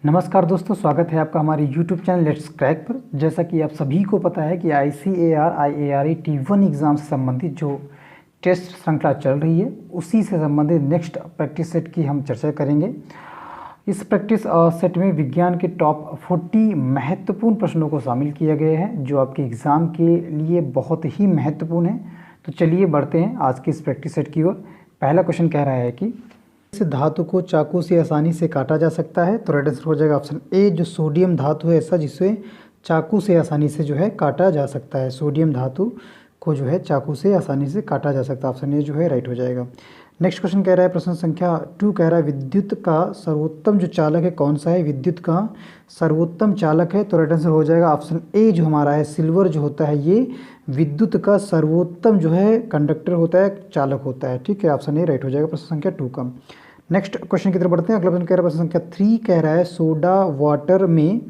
नमस्कार दोस्तों, स्वागत है आपका हमारे YouTube चैनल लेट्स क्रैक पर। जैसा कि आप सभी को पता है कि ICAR IARE T1 एग्ज़ाम से संबंधित जो टेस्ट श्रृंखला चल रही है, उसी से संबंधित नेक्स्ट प्रैक्टिस सेट की हम चर्चा करेंगे। इस प्रैक्टिस सेट में विज्ञान के टॉप 40 महत्वपूर्ण प्रश्नों को शामिल किया गया है, जो आपके एग्ज़ाम के लिए बहुत ही महत्वपूर्ण है। तो चलिए बढ़ते हैं आज की इस प्रैक्टिस सेट की ओर। पहला क्वेश्चन कह रहा है कि इस धातु को चाकू से आसानी से काटा जा सकता है। तो राइट आंसर हो जाएगा ऑप्शन ए, जो सोडियम धातु है ऐसा जिसे चाकू से आसानी से जो है काटा जा सकता है। सोडियम धातु को जो है चाकू से आसानी से काटा जा सकता है। ऑप्शन ए जो है राइट हो जाएगा। नेक्स्ट क्वेश्चन कह रहा है, प्रश्न संख्या 2 कह रहा है विद्युत का सर्वोत्तम जो चालक है कौन सा है। विद्युत का सर्वोत्तम चालक है तो राइट आंसर हो जाएगा ऑप्शन ए जो हमारा है सिल्वर जो होता है, ये विद्युत का सर्वोत्तम जो है कंडक्टर होता है, चालक होता है। ठीक है, ऑप्शन ए राइट हो जाएगा प्रश्न संख्या 2 का। नेक्स्ट क्वेश्चन की तरफ बढ़ते हैं। अगला प्रश्न कह रहा है, प्रश्न संख्या 3 कह रहा है सोडा वाटर में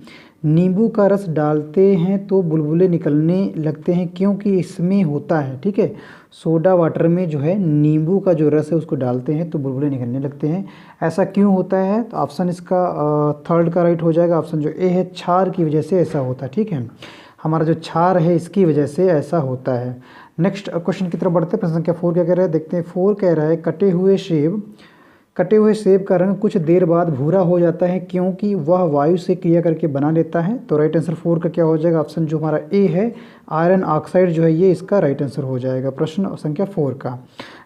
नींबू का रस डालते हैं तो बुलबुले निकलने लगते हैं क्योंकि इसमें होता है। ठीक है, सोडा वाटर में जो है नींबू का जो रस है उसको डालते हैं तो बुलबुले निकलने लगते हैं। ऐसा क्यों होता है? तो ऑप्शन इसका थर्ड का राइट हो जाएगा। ऑप्शन जो ए है क्षार की वजह से ऐसा होता है। ठीक है, हमारा जो क्षार है इसकी वजह से ऐसा होता है। नेक्स्ट क्वेश्चन की तरफ बढ़ते हैं। प्रश्न संख्या 4 क्या कह रहा है, देखते हैं। 4 कह रहा है कटे हुए सेब का रंग कुछ देर बाद भूरा हो जाता है क्योंकि वह वायु से क्रिया करके बना लेता है। तो राइट आंसर 4 का क्या हो जाएगा? ऑप्शन जो हमारा ए है आयरन ऑक्साइड जो है ये इसका राइट आंसर हो जाएगा प्रश्न संख्या 4 का।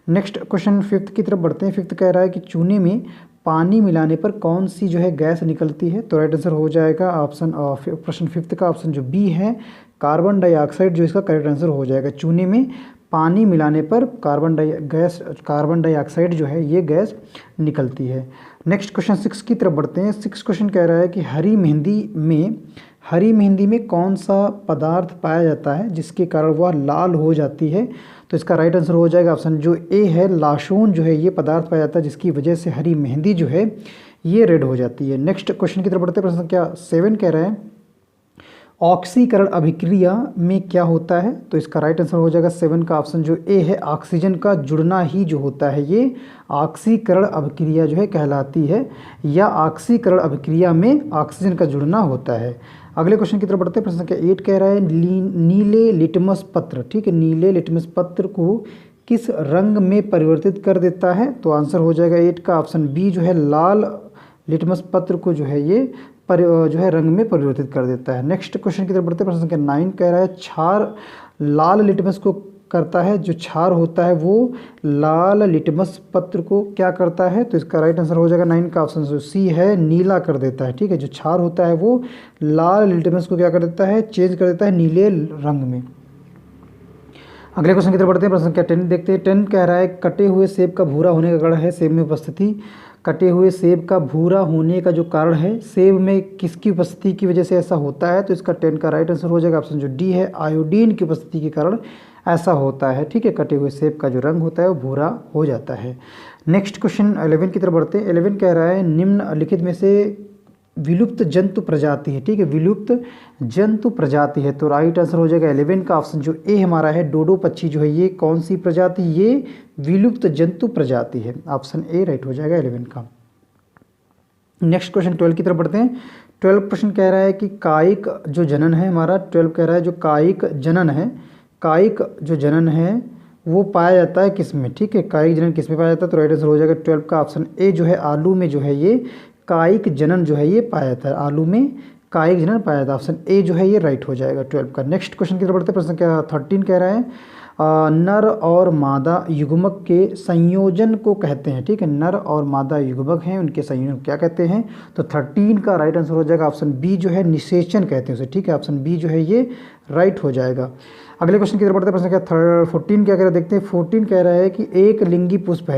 नेक्स्ट क्वेश्चन 5 की तरफ बढ़ते हैं। 5 कह रहा है कि चूने में पानी मिलाने पर कौन सी जो है गैस निकलती है। तो राइट आंसर हो जाएगा ऑप्शन प्रश्न 5 का ऑप्शन जो बी है कार्बन डाइऑक्साइड जो इसका करेक्ट आंसर हो जाएगा। चूने में पानी मिलाने पर कार्बन डाइऑक्साइड जो है ये गैस निकलती है। नेक्स्ट क्वेश्चन 6 की तरफ बढ़ते हैं। 6 क्वेश्चन कह रहा है कि हरी मेहंदी में कौन सा पदार्थ पाया जाता है जिसके कारण वह लाल हो जाती है। तो इसका राइट आंसर हो जाएगा ऑप्शन जो ए है लाशोन जो है ये पदार्थ पाया जाता है जिसकी वजह से हरी मेहंदी जो है ये रेड हो जाती है। नेक्स्ट क्वेश्चन की तरफ बढ़ते हैं। प्रश्न संख्या 7 कह रहा है ऑक्सीकरण अभिक्रिया में क्या होता है। तो इसका राइट आंसर हो जाएगा 7 का ऑप्शन जो ए है ऑक्सीजन का जुड़ना ही जो होता है ये ऑक्सीकरण अभिक्रिया जो है कहलाती है, या ऑक्सीकरण अभिक्रिया में ऑक्सीजन का जुड़ना होता है। अगले क्वेश्चन की तरफ बढ़ते हैं। प्रश्न संख्या 8 कह रहा है नीले लिटमस पत्र, ठीक है, नीले लिटमस पत्र को किस रंग में परिवर्तित कर देता है। तो आंसर हो जाएगा 8 का ऑप्शन बी जो है लाल लिटमस पत्र को जो है ये जो है रंग में परिवर्तित कर देता है। नेक्स्ट क्वेश्चन की तरफ बढ़ते हैं। प्रश्न संख्या 9 कह रहा है क्षार लाल लिटमस को करता है, जो क्षार होता है वो लाल लिटमस पत्र को क्या करता है। तो इसका राइट आंसर हो जाएगा 9 का ऑप्शन जो सी है नीला कर देता है। ठीक है, जो क्षार होता है वो लाल लिटमस को क्या कर देता है, चेंज कर देता है नीले रंग में। अगले क्वेश्चन की तरफ बढ़ते हैं। प्रश्न संख्या 10 देखते हैं। 10 कह रहा है कटे हुए सेब का भूरा होने का कारण है सेब में उपस्थिति। कटे हुए सेब का भूरा होने का जो कारण है सेब में किसकी उपस्थिति की वजह से ऐसा होता है। तो इसका 10 का राइट आंसर हो जाएगा ऑप्शन जो डी है आयोडीन की उपस्थिति के कारण ऐसा होता है। ठीक है, कटे हुए सेब का जो रंग होता है वो भूरा हो जाता है। नेक्स्ट क्वेश्चन 11 की तरफ बढ़ते हैं। 11 कह रहा है निम्नलिखित में से विलुप्त जंतु प्रजाति है। ठीक है, विलुप्त जंतु प्रजाति है। तो राइट आंसर हो जाएगा 11 का ऑप्शन जो ए हमारा है डोडो पक्षी जो है ये कौन सी प्रजाति, ये विलुप्त जंतु प्रजाति है। ऑप्शन ए राइट हो जाएगा 11 का। नेक्स्ट क्वेश्चन 12 की तरफ बढ़ते हैं। 12 प्रश्न कह रहा है कि कायिक जो जनन है हमारा 12 कह रहा है जो कायिक जो जनन है वो पाया जाता है किस में। ठीक है, कायिक जनन किस में पाया जाता है। तो राइट आंसर हो जाएगा 12 का ऑप्शन ए जो है आलू में जो है ये कायिक जनन जो है ये पाया जाता है, आलू में कायिक जनन पाया जाता है। ऑप्शन ए जो है ये राइट हो जाएगा 12 का। नेक्स्ट क्वेश्चन की तरफ बढ़ते हैं। प्रश्न क्या 13 कह रहा है नर और मादा युग्मक के संयोजन को कहते हैं। ठीक है, नर और मादा युग्मक हैं उनके संयोजन को क्या कहते हैं। तो 13 का राइट आंसर हो जाएगा ऑप्शन बी जो है निषेचन कहते हैं उसे। ठीक है, ऑप्शन बी जो है ये राइट हो जाएगा। अगले क्वेश्चन की तरफ बढ़ते हैं। प्रश्न क्या 14 क्या कह रहा है देखते हैं। 14 कह रहा है कि एक लिंगी पुष्प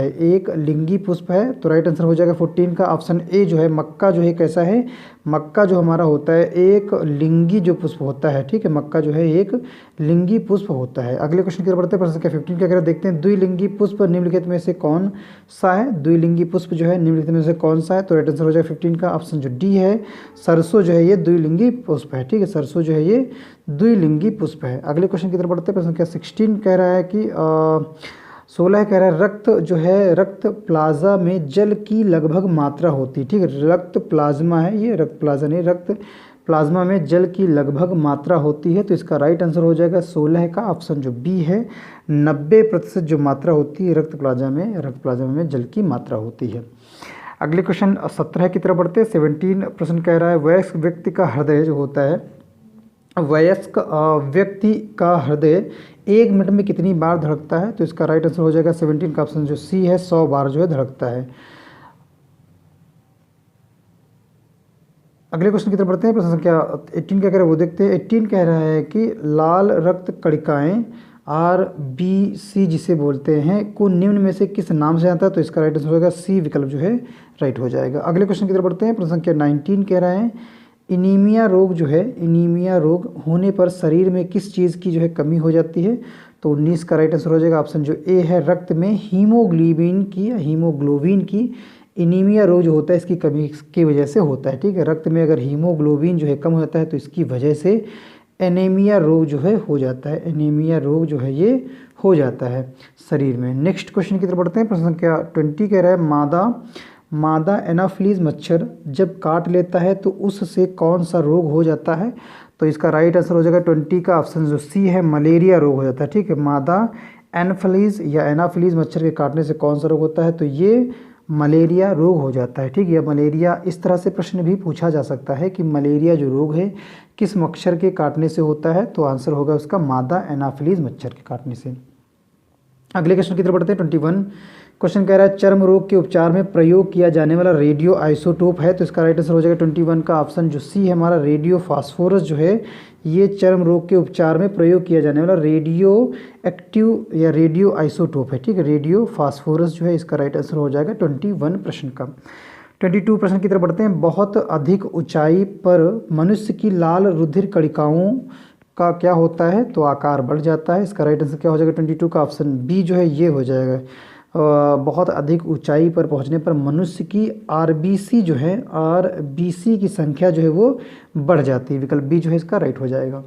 है। तो राइट आंसर हो जाएगा 14 का ऑप्शन ए जो है मक्का जो है कैसा है, मक्का जो हमारा होता है एक लिंगी जो पुष्प होता है। ठीक है, मक्का जो है एक लिंगी पुष्प होता है। अगले क्वेश्चन की तरफ बढ़ते हैं। प्रश्न क्या 15 क्या कह रहा है देखते हैं। द्विलिंगी पुष्प निम्नलिखित में से कौन सा है। द्विलिंगी पुष्प जो है निम्नलिखित में से कौन सा है। तो राइट आंसर हो जाएगा 15 का ऑप्शन जो डी है सरसों जो है ये द्विलिंगी पुष्प है। ठीक है, सरसों जो है ये द्विलिंगी पुष्प है। अगले क्वेश्चन की तरफ बढ़ते हैं। प्रश्न क्या 16 कह रहा है कि 16 कह रहा है रक्त जो है, रक्त प्लाज्मा में जल की लगभग मात्रा होती है। ठीक है, रक्त प्लाज्मा है ये, रक्त प्लाज्मा नहीं, रक्त प्लाज्मा में जल की लगभग मात्रा होती है। तो इसका राइट आंसर हो जाएगा 16 का ऑप्शन जो बी है, 90% जो मात्रा होती है रक्त प्लाज्मा में जल की मात्रा होती है। अगले क्वेश्चन 17 की तरफ बढ़ते हैं। 17 प्रश्न कह रहा है वयस्क व्यक्ति का हृदय जो होता है, वयस्क व्यक्ति का हृदय 1 मिनट में कितनी बार धड़कता है? तो इसका राइट आंसर हो जाएगा 17 का ऑप्शन जो सी है, 100 बार जो है धड़कता है। अगले क्वेश्चन की तरफ बढ़ते हैं। प्रश्न संख्या 18 क्या कह रहा है वो देखते हैं। 18 कह रहा है कि लाल रक्त कणिकाएं RBC जिसे बोलते हैं को निम्न में से किस नाम से आता है? तो इसका राइट आंसर होगा सी विकल्प जो है राइट हो जाएगा। अगले क्वेश्चन की तरफ बढ़ते हैं। प्रश्न संख्या 19 कह रहा है एनीमिया रोग जो है, एनीमिया रोग होने पर शरीर में किस चीज़ की जो है कमी हो जाती है? तो 19 का राइट आंसर हो जाएगा ऑप्शन जो ए है, रक्त में हीमोग्लोबिन की एनीमिया रोग जो होता है इसकी कमी की वजह से होता है। ठीक है, रक्त में अगर हीमोग्लोबिन जो है कम हो जाता है तो इसकी वजह से एनीमिया रोग जो है हो जाता है, एनीमिया रोग जो है ये हो जाता है शरीर में। नेक्स्ट क्वेश्चन की तरफ बढ़ते हैं। प्रश्न संख्या 20 कह रहा है मादा एनाफिलीज मच्छर जब काट लेता है तो उससे कौन सा रोग हो जाता है? तो इसका राइट आंसर हो जाएगा 20 का ऑप्शन जो सी है, मलेरिया रोग हो जाता है। ठीक है, मादा एनाफिलीज या एनाफिलीज मच्छर के काटने से कौन सा रोग होता है? तो ये मलेरिया रोग हो जाता है। ठीक है, मलेरिया इस तरह से प्रश्न भी पूछा जा सकता है कि मलेरिया जो रोग है किस मच्छर के काटने से होता है? तो आंसर होगा उसका मादा एनाफिलीज मच्छर के काटने से। अगले क्वेश्चन की तरफ बढ़ते हैं। 21 क्वेश्चन कह रहा है चर्म रोग के उपचार में प्रयोग किया जाने वाला रेडियो आइसोटोप है। तो इसका राइट आंसर हो जाएगा 21 का ऑप्शन जो सी है हमारा, रेडियो फास्फोरस जो है ये चर्म रोग के उपचार में प्रयोग किया जाने वाला रेडियो एक्टिव या रेडियो आइसोटोप है। ठीक है, रेडियो फास्फोरस जो है इसका राइट आंसर हो जाएगा 21 प्रश्न का। 22 प्रश्न की तरफ बढ़ते हैं। बहुत अधिक ऊंचाई पर मनुष्य की लाल रुधिर कणिकाओं का क्या होता है? तो आकार बढ़ जाता है। इसका राइट आंसर क्या हो जाएगा 22 का ऑप्शन बी जो है ये हो जाएगा। बहुत अधिक ऊंचाई पर पहुंचने पर मनुष्य की RBC जो है, RBC की संख्या जो है वो बढ़ जाती है। विकल्प बी जो है इसका राइट हो जाएगा।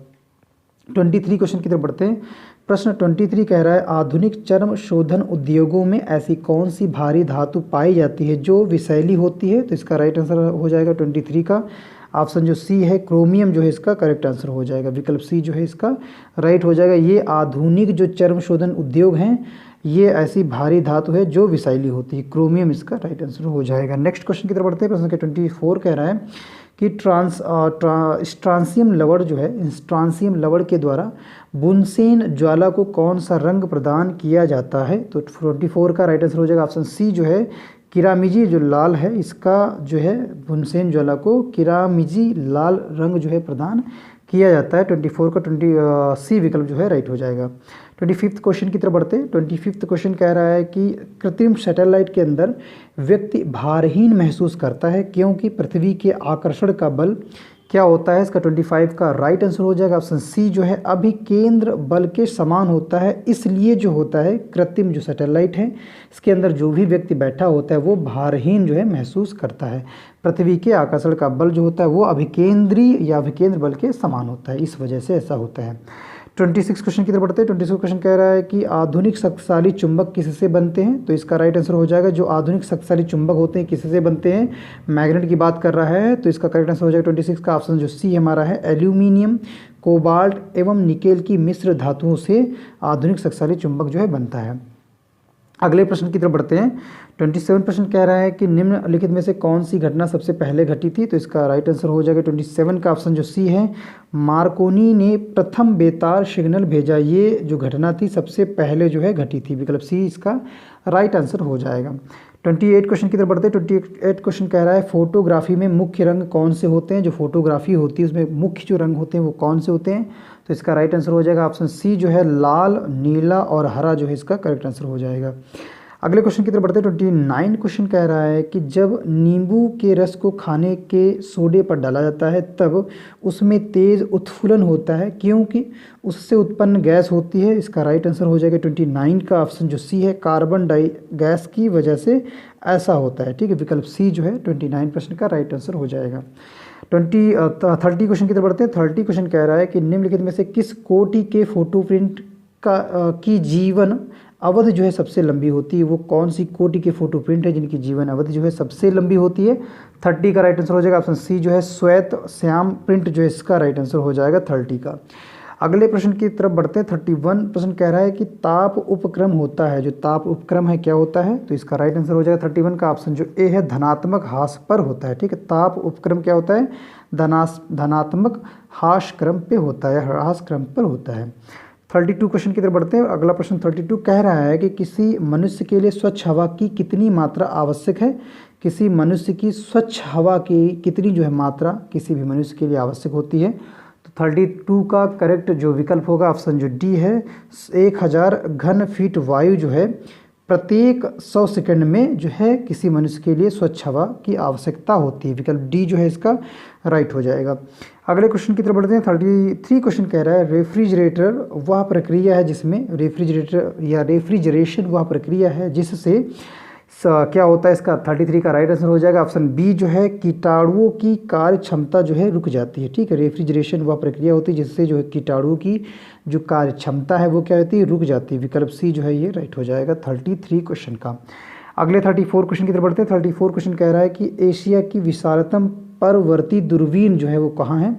23 क्वेश्चन की तरफ बढ़ते हैं। प्रश्न 23 कह रहा है आधुनिक चर्म शोधन उद्योगों में ऐसी कौन सी भारी धातु पाई जाती है जो विषैली होती है? तो इसका राइट आंसर हो जाएगा 23 का ऑप्शन जो सी है, क्रोमियम जो है इसका करेक्ट आंसर हो जाएगा। विकल्प सी जो है इसका राइट हो जाएगा। ये आधुनिक जो चर्म शोधन उद्योग हैं ये ऐसी भारी धातु है जो विषैली होती है, क्रोमियम इसका राइट आंसर हो जाएगा। नेक्स्ट क्वेश्चन की तरफ बढ़ते हैं। प्रश्न के 24 कह रहा है कि स्ट्रांसियम लवण जो है, स्ट्रांसियम लवण के द्वारा बुनसेन ज्वाला को कौन सा रंग प्रदान किया जाता है? तो 24 का राइट आंसर हो जाएगा ऑप्शन सी जो है, किरामिजी जो लाल है इसका जो है बुनसेन ज्वाला को किरामिजी लाल रंग जो है प्रदान किया जाता है। 24 का सी विकल्प जो है राइट हो जाएगा। 25 क्वेश्चन की तरफ बढ़ते हैं। 25 क्वेश्चन कह रहा है कि कृत्रिम सैटेलाइट के अंदर व्यक्ति भारहीन महसूस करता है क्योंकि पृथ्वी के आकर्षण का बल क्या होता है? इसका 25 का राइट आंसर हो जाएगा ऑप्शन सी जो है, अभिकेंद्र बल के समान होता है। इसलिए जो होता है कृत्रिम जो सैटेलाइट है इसके अंदर जो भी व्यक्ति बैठा होता है वो भारहीन जो है महसूस करता है। पृथ्वी के आकर्षण का बल जो होता है वो अभिकेंद्रीय या अभिकेंद्र बल के समान होता है, इस वजह से ऐसा होता है। 26 क्वेश्चन की तरफ बढ़ते हैं। 26 क्वेश्चन कह रहा है कि आधुनिक शक्तिशाली चुंबक किससे बनते हैं? तो इसका राइट आंसर हो जाएगा जो आधुनिक शक्तिशाली चुंबक होते हैं किससे बनते हैं? मैग्नेट की बात कर रहा है। तो इसका करेक्ट आंसर हो जाएगा 26 का ऑप्शन जो सी हमारा है, एल्यूमिनियम, कोबाल्ट एवं निकेल की मिश्र धातुओं से आधुनिक शक्तिशाली चुंबक जो है बनता है। अगले प्रश्न की तरफ बढ़ते हैं। 27 प्रश्न कह रहा है कि निम्नलिखित में से कौन सी घटना सबसे पहले घटी थी? तो इसका राइट आंसर हो जाएगा 27 का ऑप्शन जो सी है, मार्कोनी ने प्रथम बेतार सिग्नल भेजा। ये जो घटना थी सबसे पहले जो है घटी थी। विकल्प सी इसका राइट आंसर हो जाएगा। 28 क्वेश्चन की तरफ बढ़ते हैं। 28 क्वेश्चन कह रहा है फोटोग्राफी में मुख्य रंग कौन से होते हैं? जो फोटोग्राफी होती है उसमें मुख्य जो रंग होते हैं वो कौन से होते हैं? तो इसका राइट आंसर हो जाएगा ऑप्शन सी जो है, लाल, नीला और हरा जो है इसका करेक्ट आंसर हो जाएगा। अगले क्वेश्चन की तरफ बढ़ते हैं। 29 क्वेश्चन कह रहा है कि जब नींबू के रस को खाने के सोडे पर डाला जाता है तब उसमें तेज उत्फुलन होता है क्योंकि उससे उत्पन्न गैस होती है। इसका राइट आंसर हो जाएगा 29 का ऑप्शन जो सी है, कार्बन डाई गैस की वजह से ऐसा होता है। ठीक है, विकल्प सी जो है 29 प्रश्न का राइट आंसर हो जाएगा। 30 क्वेश्चन की तरफ बढ़ते हैं। 30 क्वेश्चन कह रहा है कि निम्नलिखित में से किस कोटि के फोटोप्रिंट की जीवन अवधि जो है सबसे लंबी होती है, वो कौन सी कोटि के फोटो प्रिंट है जिनकी जीवन अवधि जो है सबसे लंबी होती है? 30 का राइट आंसर हो जाएगा ऑप्शन सी जो है श्वेत श्याम प्रिंट जो है इसका राइट आंसर हो जाएगा 30 का। अगले प्रश्न की तरफ बढ़ते हैं। 31 प्रश्न कह रहा है कि ताप उपक्रम होता है, जो ताप उपक्रम है क्या होता है? तो इसका राइट आंसर हो जाएगा 31 का ऑप्शन जो ए है धनात्मक ह्रास पर होता है। ठीक है, ताप उपक्रम क्या होता है? धनात्मक ह्रास क्रम पे होता है, ह्रास क्रम पर होता है। 32 क्वेश्चन की तरफ बढ़ते हैं। अगला प्रश्न 32 कह रहा है कि किसी मनुष्य के लिए स्वच्छ हवा की कितनी मात्रा आवश्यक है? किसी मनुष्य की स्वच्छ हवा की कितनी जो है मात्रा किसी भी मनुष्य के लिए आवश्यक होती है? तो 32 का करेक्ट जो विकल्प होगा ऑप्शन जो डी है 1000 घन फीट वायु जो है प्रत्येक 100 सेकंड में जो है किसी मनुष्य के लिए स्वच्छ हवा की आवश्यकता होती है। विकल्प डी जो है इसका राइट हो जाएगा। अगले क्वेश्चन की तरफ बढ़ते हैं। 33 क्वेश्चन कह रहा है रेफ्रिजरेटर वह प्रक्रिया है जिसमें रेफ्रिजरेटर या रेफ्रिजरेशन वह प्रक्रिया है जिससे क्या होता है? इसका 33 का राइट आंसर हो जाएगा ऑप्शन बी जो है कीटाणुओं की कार्य क्षमता जो है रुक जाती है। ठीक है, रेफ्रिजरेशन वह प्रक्रिया होती है जिससे जो है कीटाणुओं की जो कार्य क्षमता है वो क्या होती है? रुक जाती है। विकल्प सी जो है ये राइट हो जाएगा 33 क्वेश्चन का। अगले 34 क्वेश्चन की तरफ बढ़ते हैं। 34 क्वेश्चन कह रहा है कि एशिया की विशालतम परवर्ती दूरबीन जो है वो कहाँ है?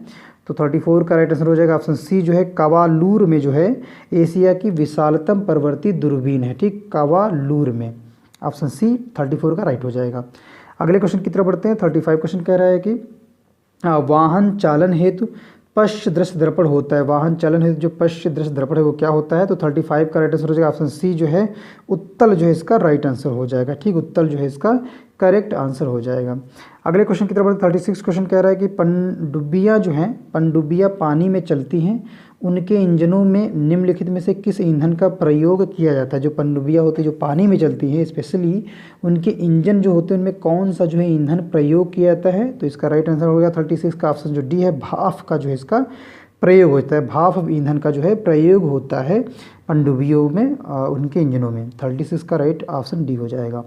तो 34 का राइट आंसर हो जाएगा ऑप्शन सी जो है कवालूर में जो है एशिया की विशालतम परवर्ती दूरबीन है। ठीक, कवालूर में ऑप्शन सी 34 का राइट हो जाएगा। अगले क्वेश्चन की तरफ बढ़ते हैं। 35 क्वेश्चन कह रहा है कि वाहन चालन हेतु पश्च दृश्य दर्पण होता है। वाहन चालन हेतु जो पश्च दृश्य दर्पण है वो क्या होता है? तो 35 का राइट आंसर हो जाएगा ऑप्शन सी जो है उत्तल जो है इसका राइट आंसर हो जाएगा। ठीक, उत्तल जो है इसका करेक्ट आंसर हो जाएगा। अगले क्वेश्चन की तरफ बढ़ते 36 क्वेश्चन कह रहा है कि पनडुब्बियाँ जो हैं पनडुब्बियाँ पानी में चलती हैं, उनके इंजनों में निम्नलिखित में से किस ईंधन का प्रयोग किया जाता है? जो पनडुब्बियाँ होती है जो पानी में चलती हैं स्पेशली उनके इंजन जो होते हैं उनमें कौन सा जो है ईंधन प्रयोग किया जाता है? तो इसका राइट आंसर हो गया 36 का ऑप्शन जो डी है भाप का जो है इसका प्रयोग होता है। भाप ईंधन का जो है प्रयोग होता है पनडुब्बियों में उनके इंजनों में। 36 का राइट ऑप्शन डी हो जाएगा।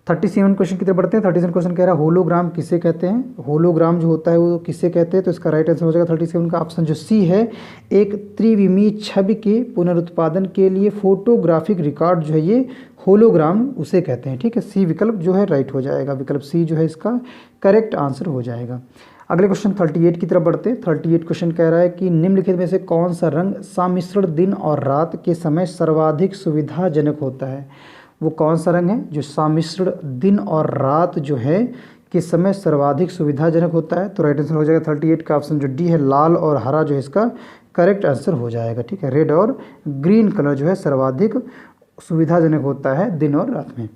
37 क्वेश्चन की तरफ बढ़ते हैं। 37 क्वेश्चन कह रहा है होलोग्राम किसे कहते हैं? होलोग्राम जो होता है वो किसे कहते हैं? तो इसका राइट आंसर हो जाएगा 37 का ऑप्शन जो सी है एक त्रिविमीय छवि के पुनरुत्पादन के लिए फोटोग्राफिक रिकॉर्ड जो है ये होलोग्राम उसे कहते हैं। ठीक है, सी विकल्प जो है राइट हो जाएगा। विकल्प सी जो है इसका करेक्ट आंसर हो जाएगा। अगले क्वेश्चन 38 की तरफ बढ़ते हैं। 38 क्वेश्चन कह रहा है कि निम्नलिखित में से कौन सा रंग सम्मिश्रण दिन और रात के समय सर्वाधिक सुविधाजनक होता है? वो कौन सा रंग है जो सम्मिश्रण दिन और रात जो है के समय सर्वाधिक सुविधाजनक होता है? तो राइट आंसर हो जाएगा 38 का ऑप्शन जो डी है लाल और हरा जो है इसका करेक्ट आंसर हो जाएगा। ठीक है, रेड और ग्रीन कलर जो है सर्वाधिक सुविधाजनक होता है दिन और रात में।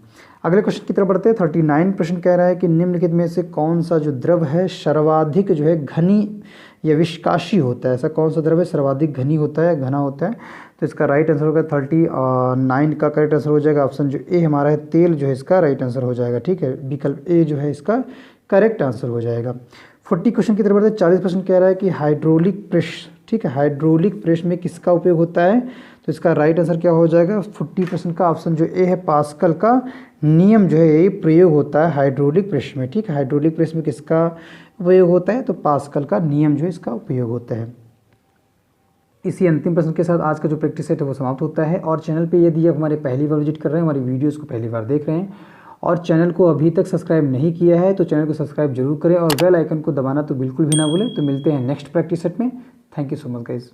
अगले क्वेश्चन की तरफ बढ़ते हैं। 39 प्रश्न कह रहा है कि निम्नलिखित में से कौन सा जो द्रव है सर्वाधिक जो है घनी या विष्काशी होता है? ऐसा कौन सा द्रव है सर्वाधिक घनी होता है, घना होता है? तो इसका राइट आंसर होगा 39 का करेक्ट आंसर हो जाएगा ऑप्शन जो ए हमारा है तेल जो है इसका राइट आंसर हो जाएगा। ठीक है, विकल्प ए जो है इसका करेक्ट आंसर हो जाएगा। 40 क्वेश्चन की तरफ बढ़ते हैं। 40 प्रश्न कह रहा है कि हाइड्रोलिक प्रेस, ठीक है, हाइड्रोलिक प्रेस में किसका उपयोग होता है? तो इसका राइट आंसर क्या हो जाएगा 40% का ऑप्शन जो ए है पास्कल का नियम जो है यही प्रयोग होता है हाइड्रोलिक प्रेस में। ठीक है, हाइड्रोलिक प्रेस में किसका उपयोग होता है? तो पास्कल का नियम जो है इसका उपयोग होता है। इसी अंतिम प्रश्न के साथ आज का जो प्रैक्टिस सेट है वो समाप्त होता है। और चैनल पे यदि आप हमारे पहली बार विजिट कर रहे हैं, हमारी वीडियोस को पहली बार देख रहे हैं और चैनल को अभी तक सब्सक्राइब नहीं किया है तो चैनल को सब्सक्राइब जरूर करें और बेल आइकन को दबाना तो बिल्कुल भी ना भूलें। तो मिलते हैं नेक्स्ट प्रैक्टिस सेट में। Thank you so much guys.